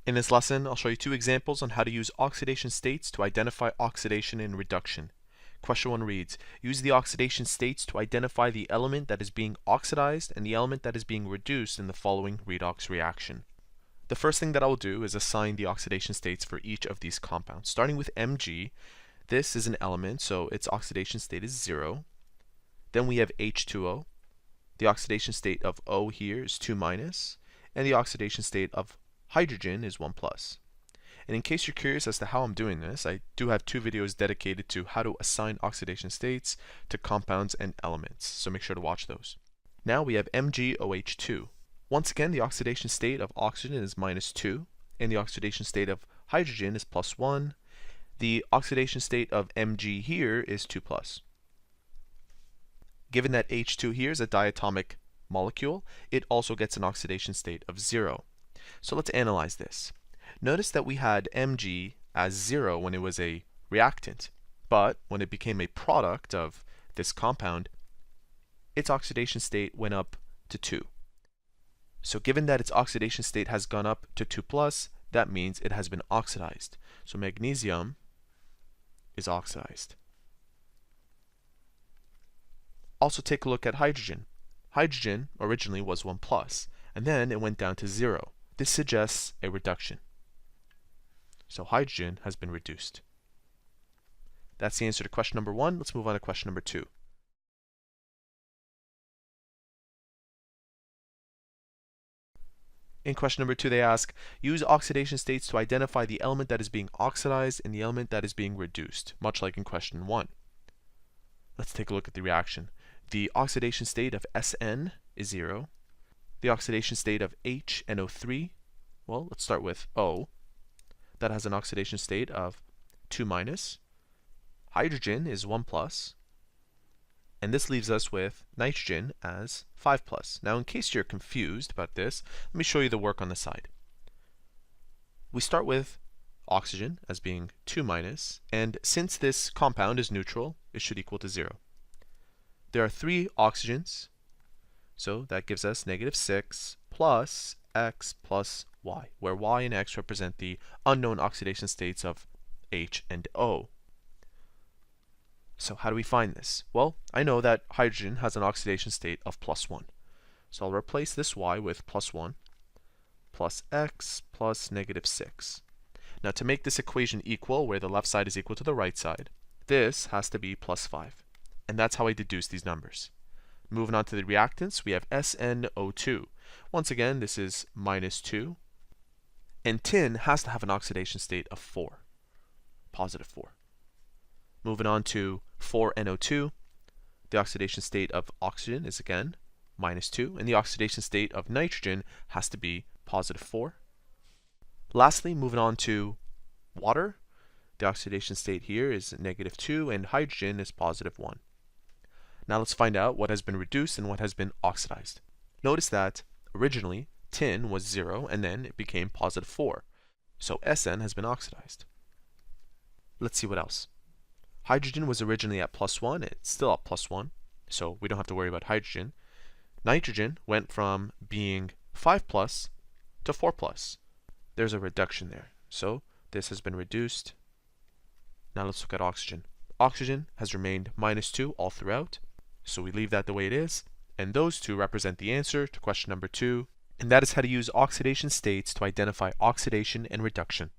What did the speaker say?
In this lesson, I'll show you two examples on how to use oxidation states to identify oxidation and reduction. Question 1 reads, use the oxidation states to identify the element that is being oxidized and the element that is being reduced in the following redox reaction. The first thing that I will do is assign the oxidation states for each of these compounds. Starting with Mg, this is an element, so its oxidation state is 0. Then we have H2O. The oxidation state of O here is 2 minus, and the oxidation state of hydrogen is 1 plus. And in case you're curious as to how I'm doing this, I do have two videos dedicated to how to assign oxidation states to compounds and elements, so make sure to watch those. Now we have MgOH2. Once again, the oxidation state of oxygen is -2, and the oxidation state of hydrogen is +1. The oxidation state of Mg here is 2 plus. Given that H2 here is a diatomic molecule, it also gets an oxidation state of 0. So let's analyze this. Notice that we had Mg as 0 when it was a reactant, but when it became a product of this compound, its oxidation state went up to 2. So given that its oxidation state has gone up to 2 plus, that means it has been oxidized. So magnesium is oxidized. Also take a look at hydrogen. Hydrogen originally was 1 plus, and then it went down to 0. This suggests a reduction. So hydrogen has been reduced. That's the answer to question number 1. Let's move on to question number 2. In question number 2, they ask, use oxidation states to identify the element that is being oxidized and the element that is being reduced, much like in question 1. Let's take a look at the reaction. The oxidation state of SN is 0. The oxidation state of HNO3, well, let's start with O. That has an oxidation state of 2 minus. Hydrogen is 1 plus. And this leaves us with nitrogen as 5 plus. Now, in case you're confused about this, let me show you the work on the side. We start with oxygen as being 2 minus, and since this compound is neutral, it should equal to 0. There are 3 oxygens, so that gives us -6 plus X plus Y, where Y and X represent the unknown oxidation states of H and O. So how do we find this? Well, I know that hydrogen has an oxidation state of +1. So I'll replace this Y with +1 plus X plus -6. Now to make this equation equal, where the left side is equal to the right side, this has to be +5. And that's how I deduce these numbers. Moving on to the reactants, we have SnO2. Once again, this is -2. And tin has to have an oxidation state of 4, +4. Moving on to 4NO2, the oxidation state of oxygen is again -2, and the oxidation state of nitrogen has to be +4. Lastly, moving on to water, the oxidation state here is -2, and hydrogen is +1. Now let's find out what has been reduced and what has been oxidized. Notice that originally tin was 0 and then it became +4. So Sn has been oxidized. Let's see what else. Hydrogen was originally at +1, it's still at +1, so we don't have to worry about hydrogen. Nitrogen went from being 5 plus to 4 plus. There's a reduction there, so this has been reduced. Now let's look at oxygen. Oxygen has remained -2 all throughout, so we leave that the way it is, and those two represent the answer to question number 2, and that is how to use oxidation states to identify oxidation and reduction.